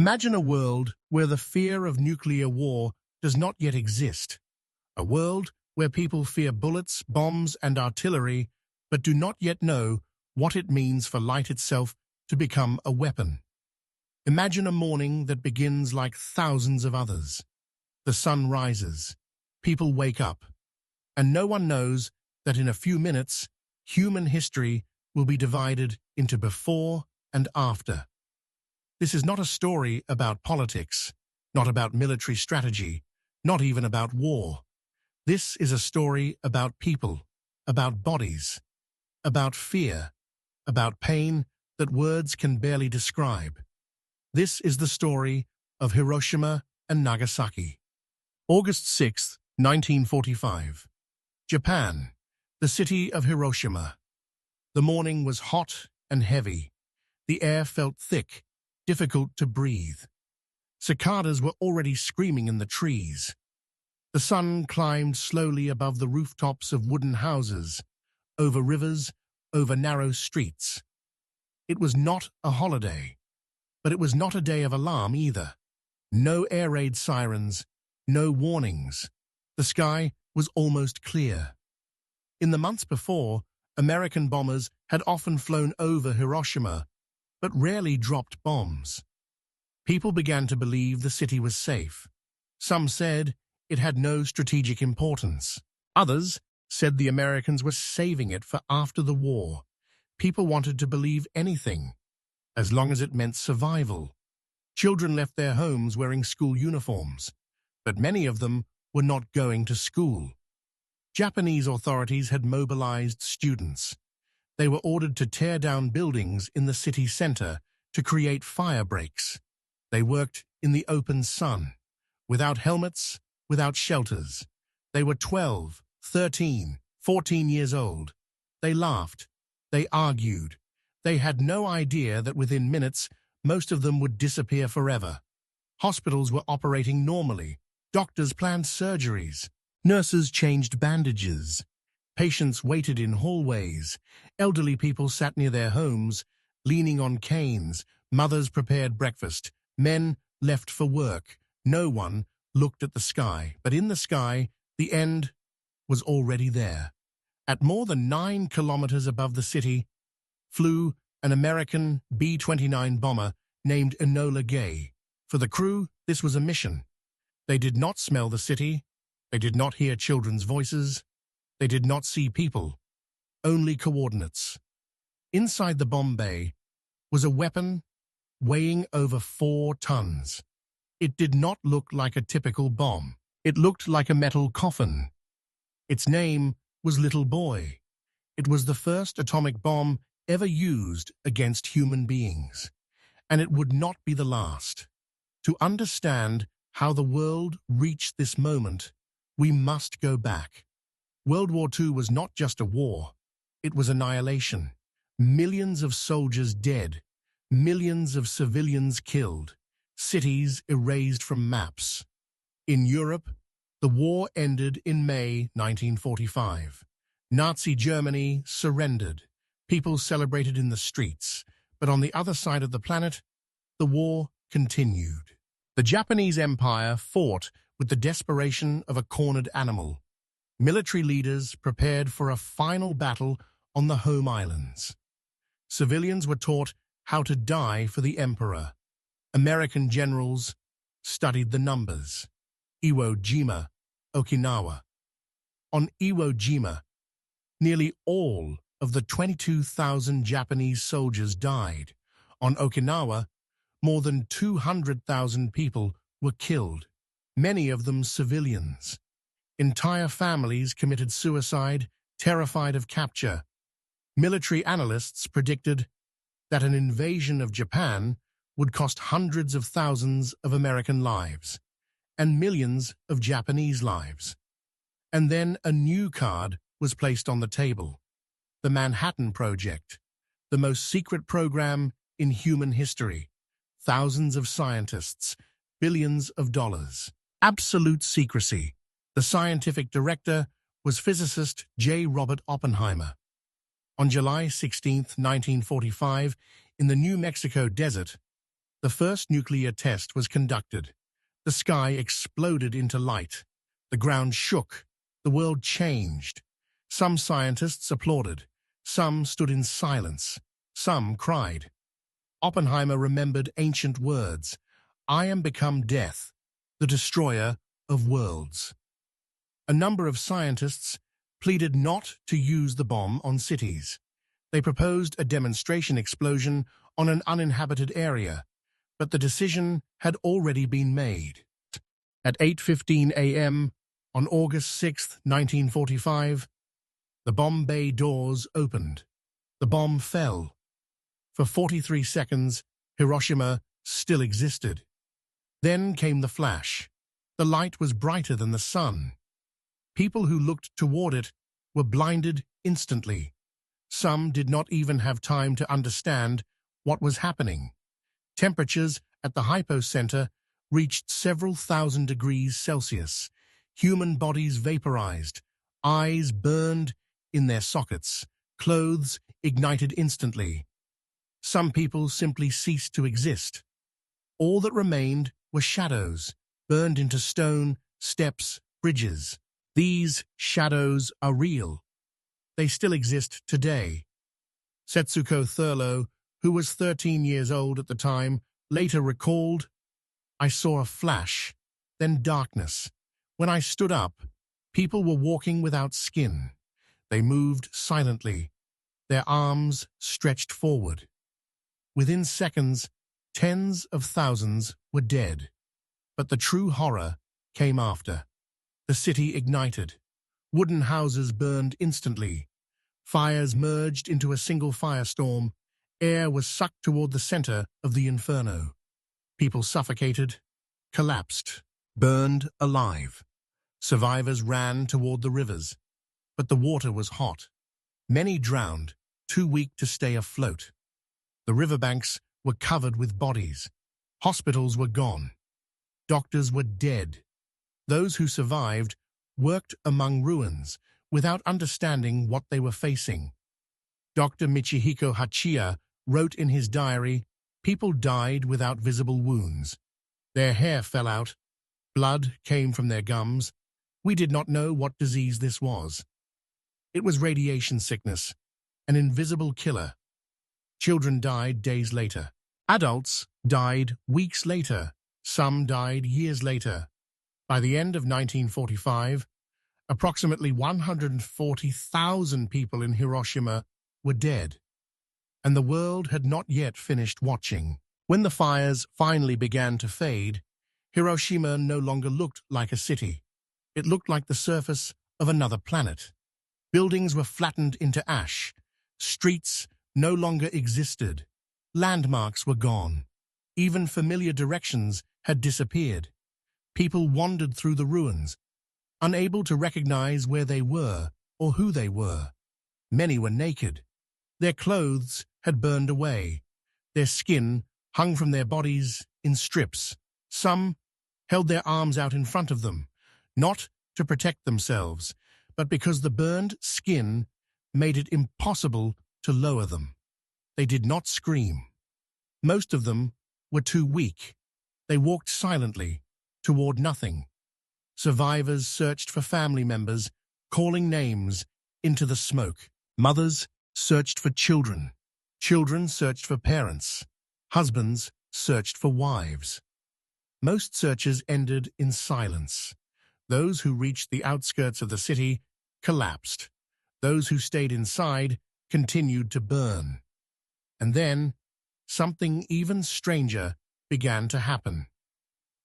Imagine a world where the fear of nuclear war does not yet exist. A world where people fear bullets, bombs, and artillery, but do not yet know what it means for light itself to become a weapon. Imagine a morning that begins like thousands of others. The sun rises, people wake up, and no one knows that in a few minutes, human history will be divided into before and after. This is not a story about politics, not about military strategy, not even about war. This is a story about people, about bodies, about fear, about pain that words can barely describe. This is the story of Hiroshima and Nagasaki. August 6, 1945. Japan, the city of Hiroshima. The morning was hot and heavy. The air felt thick, difficult to breathe. Cicadas were already screaming in the trees. The sun climbed slowly above the rooftops of wooden houses, over rivers, over narrow streets. It was not a holiday, but it was not a day of alarm either. No air raid sirens, no warnings. The sky was almost clear. In the months before, American bombers had often flown over Hiroshima, but rarely dropped bombs. People began to believe the city was safe. Some said it had no strategic importance. Others said the Americans were saving it for after the war. People wanted to believe anything, as long as it meant survival. Children left their homes wearing school uniforms, but many of them were not going to school. Japanese authorities had mobilized students. They were ordered to tear down buildings in the city center to create fire breaks. They worked in the open sun, without helmets, without shelters. They were 12, 13, 14 years old. They laughed. They argued. They had no idea that within minutes, most of them would disappear forever. Hospitals were operating normally. Doctors planned surgeries. Nurses changed bandages. Patients waited in hallways. Elderly people sat near their homes, leaning on canes. Mothers prepared breakfast. Men left for work. No one looked at the sky. But in the sky, the end was already there. At more than 9 kilometers above the city, flew an American B-29 bomber named Enola Gay. For the crew, this was a mission. They did not smell the city. They did not hear children's voices. They did not see people. Only coordinates. Inside the bomb bay was a weapon weighing over 4 tons. It did not look like a typical bomb. It looked like a metal coffin. Its name was Little Boy. It was the first atomic bomb ever used against human beings. And it would not be the last. To understand how the world reached this moment, we must go back. World War II was not just a war. It was annihilation. Millions of soldiers dead. Millions of civilians killed. Cities erased from maps. In Europe, the war ended in May 1945. Nazi Germany surrendered. People celebrated in the streets. But on the other side of the planet, the war continued. The Japanese Empire fought with the desperation of a cornered animal. Military leaders prepared for a final battle on the home islands. Civilians were taught how to die for the emperor. American generals studied the numbers. Iwo Jima, Okinawa. On Iwo Jima, nearly all of the 22,000 Japanese soldiers died. On Okinawa, more than 200,000 people were killed, many of them civilians. Entire families committed suicide, terrified of capture. Military analysts predicted that an invasion of Japan would cost hundreds of thousands of American lives and millions of Japanese lives. And then a new card was placed on the table. The Manhattan Project, the most secret program in human history. Thousands of scientists, billions of dollars. Absolute secrecy. The scientific director was physicist J. Robert Oppenheimer. On July 16, 1945, in the New Mexico desert, The first nuclear test was conducted. The sky exploded into light. The ground shook. The world changed. Some scientists applauded. Some stood in silence. Some cried. Oppenheimer remembered ancient words. I am become death, the destroyer of worlds. A number of scientists pleaded not to use the bomb on cities. They proposed a demonstration explosion on an uninhabited area, but the decision had already been made. At 8:15 a.m. on August 6, 1945, the bomb bay doors opened. The bomb fell. For 43 seconds, Hiroshima still existed. Then came the flash. The light was brighter than the sun. People who looked toward it were blinded instantly. Some did not even have time to understand what was happening. Temperatures at the hypocenter reached several thousand degrees Celsius. Human bodies vaporized. Eyes burned in their sockets. Clothes ignited instantly. Some people simply ceased to exist. All that remained were shadows, burned into stone, steps, bridges. These shadows are real. They still exist today. Setsuko Thurlow, who was 13 years old at the time, later recalled, I saw a flash, then darkness. When I stood up, people were walking without skin. They moved silently, their arms stretched forward. Within seconds, tens of thousands were dead. But the true horror came after. The city ignited. Wooden houses burned instantly. Fires merged into a single firestorm. Air was sucked toward the center of the inferno. People suffocated, collapsed, burned alive. Survivors ran toward the rivers. But the water was hot. Many drowned, too weak to stay afloat. The riverbanks were covered with bodies. Hospitals were gone. Doctors were dead. Those who survived worked among ruins without understanding what they were facing. Dr. Michihiko Hachiya wrote in his diary, people died without visible wounds. Their hair fell out. Blood came from their gums. We did not know what disease this was. It was radiation sickness, an invisible killer. Children died days later. Adults died weeks later. Some died years later. By the end of 1945, approximately 140,000 people in Hiroshima were dead, and the world had not yet finished watching. When the fires finally began to fade, Hiroshima no longer looked like a city. It looked like the surface of another planet. Buildings were flattened into ash. Streets no longer existed. Landmarks were gone. Even familiar directions had disappeared. People wandered through the ruins, unable to recognize where they were or who they were. Many were naked. Their clothes had burned away. Their skin hung from their bodies in strips. Some held their arms out in front of them, not to protect themselves, but because the burned skin made it impossible to lower them. They did not scream. Most of them were too weak. They walked silently toward nothing. Survivors searched for family members, calling names into the smoke. Mothers searched for children. Children searched for parents. Husbands searched for wives. Most searches ended in silence. Those who reached the outskirts of the city collapsed. Those who stayed inside continued to burn. And then, something even stranger began to happen.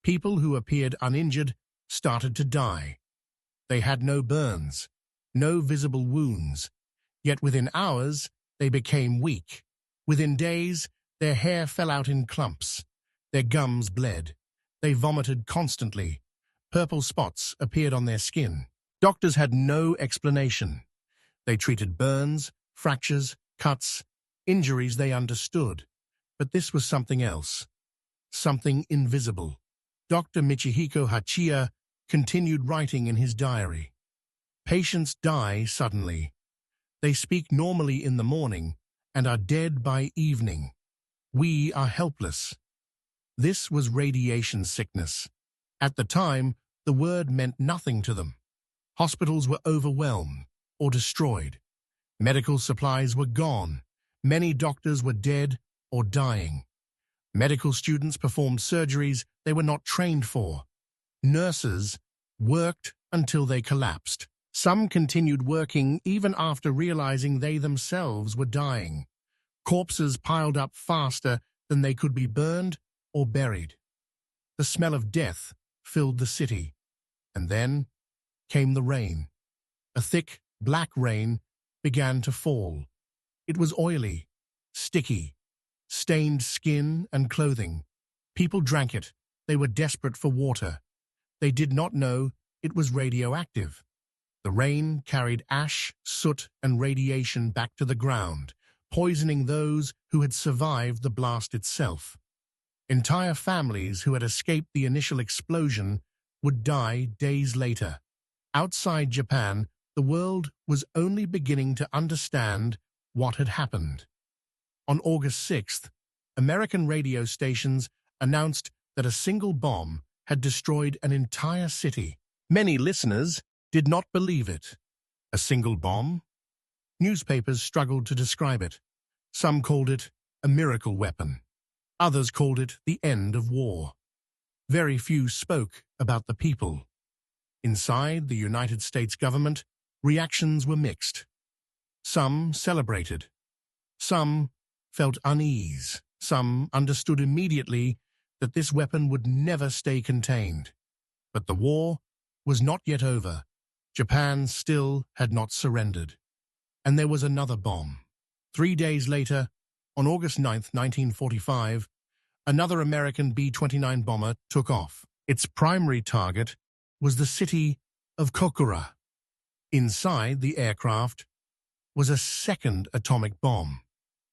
People who appeared uninjured started to die. They had no burns, no visible wounds, yet within hours they became weak. Within days, their hair fell out in clumps. Their gums bled. They vomited constantly. Purple spots appeared on their skin. Doctors had no explanation. They treated burns, fractures, cuts, injuries they understood. But this was something else, something invisible. Dr. Michihiko Hachiya continued writing in his diary. Patients die suddenly. They speak normally in the morning and are dead by evening. We are helpless. This was radiation sickness. At the time, the word meant nothing to them. Hospitals were overwhelmed or destroyed. Medical supplies were gone. Many doctors were dead or dying. Medical students performed surgeries they were not trained for. Nurses worked until they collapsed. Some continued working even after realizing they themselves were dying. Corpses piled up faster than they could be burned or buried. The smell of death filled the city. And then came the rain. A thick, black rain began to fall. It was oily, sticky, stained skin and clothing. People drank it. They were desperate for water. They did not know it was radioactive. The rain carried ash, soot, and radiation back to the ground, poisoning those who had survived the blast itself. Entire families who had escaped the initial explosion would die days later. Outside Japan, the world was only beginning to understand what had happened. On August 6th, American radio stations announced that a single bomb had destroyed an entire city. Many listeners did not believe it. A single bomb? Newspapers struggled to describe it. Some called it a miracle weapon. Others called it the end of war. Very few spoke about the people. Inside the United States government, reactions were mixed. Some celebrated. Some felt unease. Some understood immediately that this weapon would never stay contained. But the war was not yet over. Japan still had not surrendered. And there was another bomb. 3 days later, on August 9, 1945, another American B-29 bomber took off. Its primary target was the city of Kokura. Inside the aircraft was a second atomic bomb,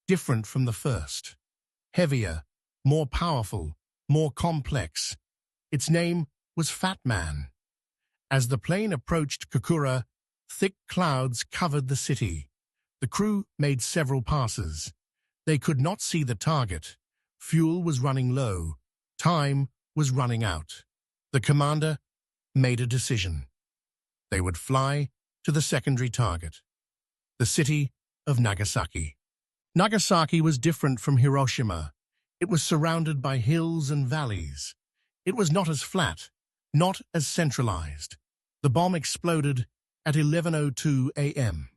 different from the first. Heavier, more powerful, more complex. Its name was Fat Man. As the plane approached Kokura, thick clouds covered the city. The crew made several passes. They could not see the target. Fuel was running low. Time was running out. The commander made a decision. They would fly to the secondary target, the city of Nagasaki. Nagasaki was different from Hiroshima. It was surrounded by hills and valleys. It was not as flat, not as centralized. The bomb exploded at 11:02 a.m.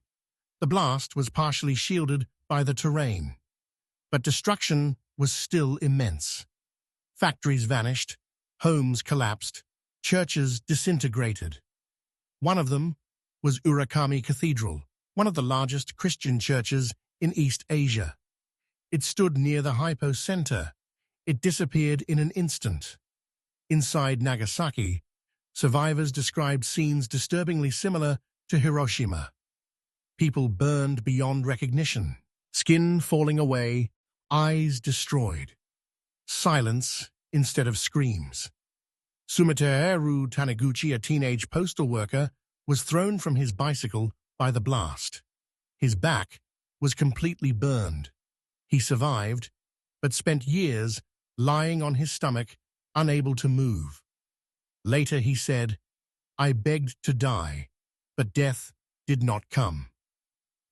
The blast was partially shielded by the terrain, but destruction was still immense. Factories vanished, homes collapsed, churches disintegrated. One of them was Urakami Cathedral, one of the largest Christian churches in East Asia. It stood near the Hypo Center. It disappeared in an instant. Inside Nagasaki, survivors described scenes disturbingly similar to Hiroshima. People burned beyond recognition, skin falling away, eyes destroyed. Silence instead of screams. Sumitero Taniguchi, a teenage postal worker, was thrown from his bicycle by the blast. His back was completely burned. He survived, but spent years lying on his stomach, unable to move. Later he said, "I begged to die, but death did not come."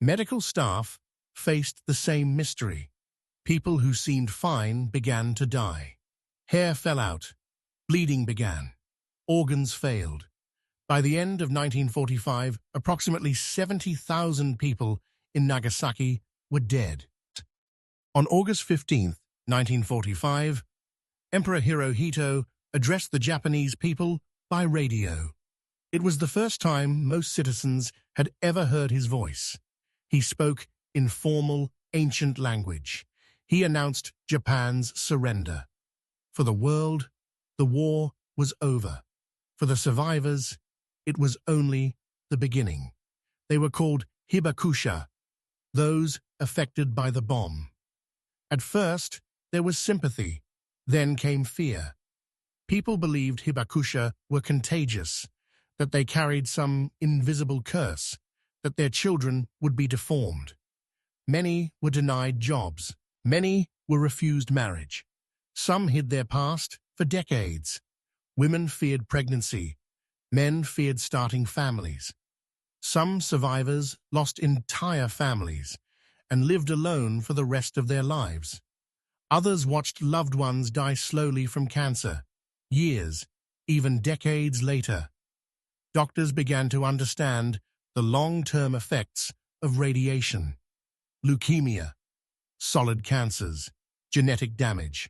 Medical staff faced the same mystery. People who seemed fine began to die. Hair fell out. Bleeding began. Organs failed. By the end of 1945, approximately 70,000 people in Nagasaki were dead. On August 15, 1945, Emperor Hirohito addressed the Japanese people by radio. It was the first time most citizens had ever heard his voice. He spoke in formal, ancient language. He announced Japan's surrender. For the world, the war was over. For the survivors, it was only the beginning. They were called hibakusha, those affected by the bomb. At first, there was sympathy. Then came fear. People believed hibakusha were contagious, that they carried some invisible curse, that their children would be deformed. Many were denied jobs. Many were refused marriage. Some hid their past for decades. Women feared pregnancy. Men feared starting families. Some survivors lost entire families and lived alone for the rest of their lives. Others watched loved ones die slowly from cancer, years, even decades later. Doctors began to understand the long-term effects of radiation, leukemia, solid cancers, genetic damage.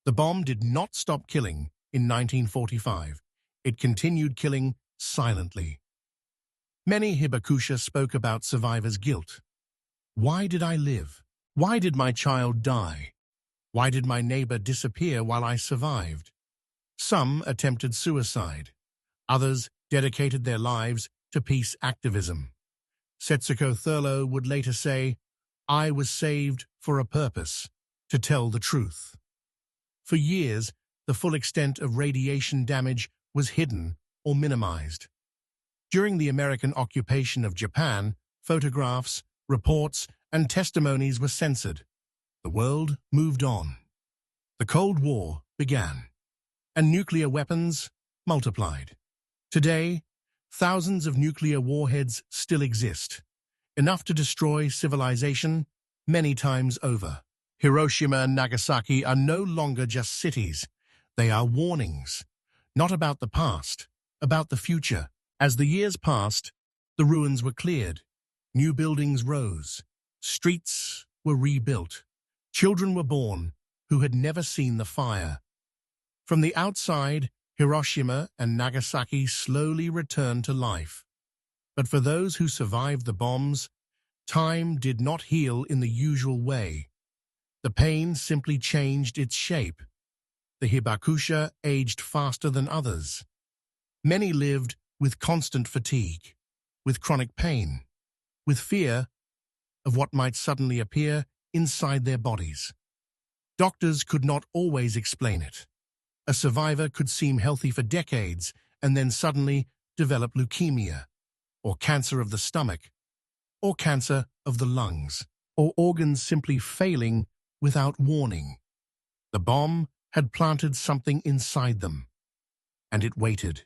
The bomb did not stop killing in 1945. It continued killing silently. Many Hibakusha spoke about survivors' guilt. Why did I live? Why did my child die? Why did my neighbor disappear while I survived? Some attempted suicide. Others dedicated their lives to peace activism. Setsuko Thurlow would later say, "I was saved for a purpose, to tell the truth." For years, the full extent of radiation damage was hidden or minimized. During the American occupation of Japan, photographs, reports, and testimonies were censored. The world moved on. The Cold War began, and nuclear weapons multiplied. Today, thousands of nuclear warheads still exist, enough to destroy civilization many times over. Hiroshima and Nagasaki are no longer just cities. They are warnings, not about the past, about the future. As the years passed, the ruins were cleared, new buildings rose, streets were rebuilt, children were born who had never seen the fire. From the outside, Hiroshima and Nagasaki slowly returned to life. But for those who survived the bombs, time did not heal in the usual way. The pain simply changed its shape. The Hibakusha aged faster than others. Many lived with constant fatigue, with chronic pain, with fear of what might suddenly appear inside their bodies. Doctors could not always explain it. A survivor could seem healthy for decades and then suddenly develop leukemia, or cancer of the stomach, or cancer of the lungs, or organs simply failing without warning. The bomb had planted something inside them, and it waited.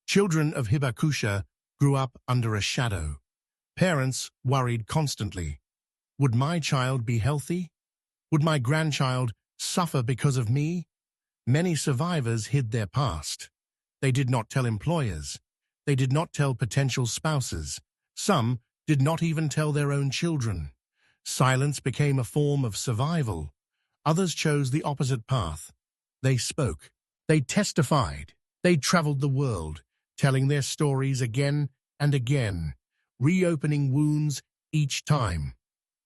Children of Hibakusha grew up under a shadow. Parents worried constantly. Would my child be healthy? Would my grandchild suffer because of me? Many survivors hid their past. They did not tell employers. They did not tell potential spouses. Some did not even tell their own children. Silence became a form of survival. Others chose the opposite path. They spoke. They testified. They traveled the world, telling their stories again and again, reopening wounds each time.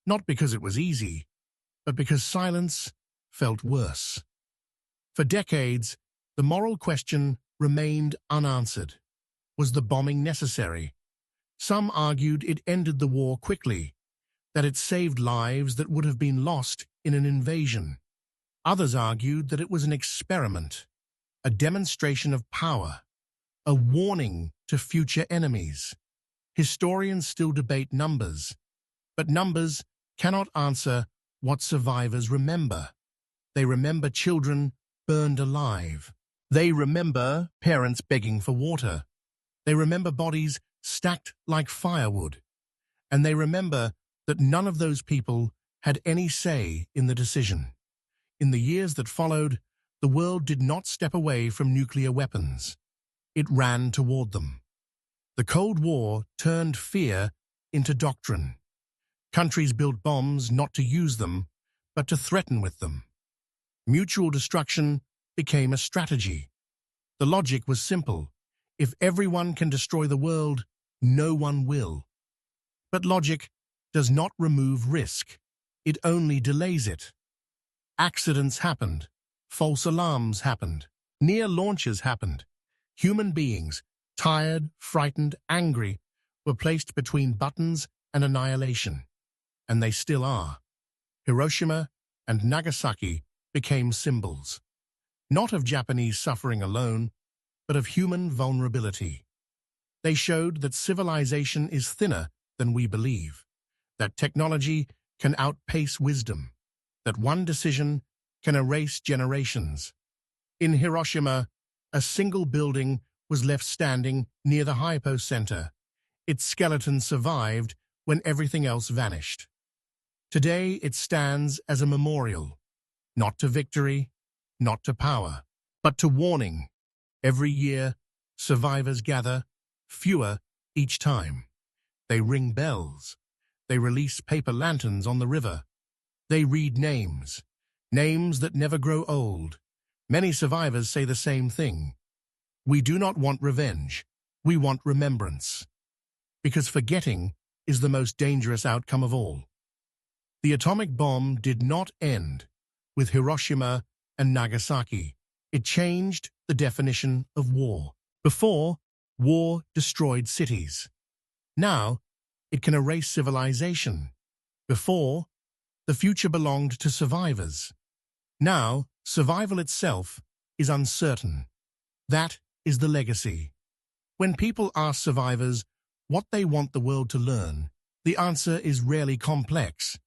Not because it was easy, but because silence felt worse. For decades, the moral question remained unanswered. Was the bombing necessary? Some argued it ended the war quickly, that it saved lives that would have been lost in an invasion. Others argued that it was an experiment, a demonstration of power, a warning to future enemies. Historians still debate numbers, but numbers cannot answer what survivors remember. They remember children burned alive. They remember parents begging for water. They remember bodies stacked like firewood. And they remember that none of those people had any say in the decision. In the years that followed, the world did not step away from nuclear weapons. It ran toward them. The Cold War turned fear into doctrine. Countries built bombs not to use them, but to threaten with them. Mutual destruction became a strategy. The logic was simple. If everyone can destroy the world, no one will. But logic does not remove risk. It only delays it. Accidents happened. False alarms happened. Near launches happened. Human beings, tired, frightened, angry, were placed between buttons and annihilation. And they still are. Hiroshima and Nagasaki became symbols, not of Japanese suffering alone, but of human vulnerability. They showed that civilization is thinner than we believe, that technology can outpace wisdom, that one decision can erase generations. In Hiroshima, a single building was left standing near the hypocenter. Its skeleton survived when everything else vanished. Today it stands as a memorial, not to victory, not to power, but to warning. Every year, survivors gather, fewer each time. They ring bells. They release paper lanterns on the river. They read names, names that never grow old. Many survivors say the same thing. We do not want revenge. We want remembrance. Because forgetting is the most dangerous outcome of all. The atomic bomb did not end with Hiroshima and Nagasaki. It changed the definition of war. Before, war destroyed cities. Now, it can erase civilization. Before, the future belonged to survivors. Now, survival itself is uncertain. That is the legacy. When people ask survivors what they want the world to learn, the answer is rarely complex.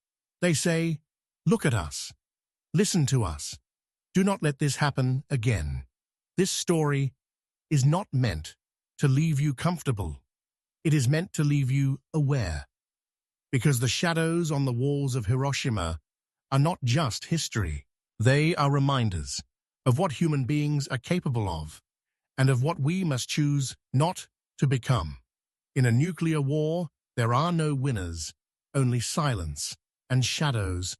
They say, "Look at us. Listen to us. Do not let this happen again." This story is not meant to leave you comfortable. It is meant to leave you aware. Because the shadows on the walls of Hiroshima are not just history. They are reminders of what human beings are capable of and of what we must choose not to become. In a nuclear war, there are no winners, only silence and shadows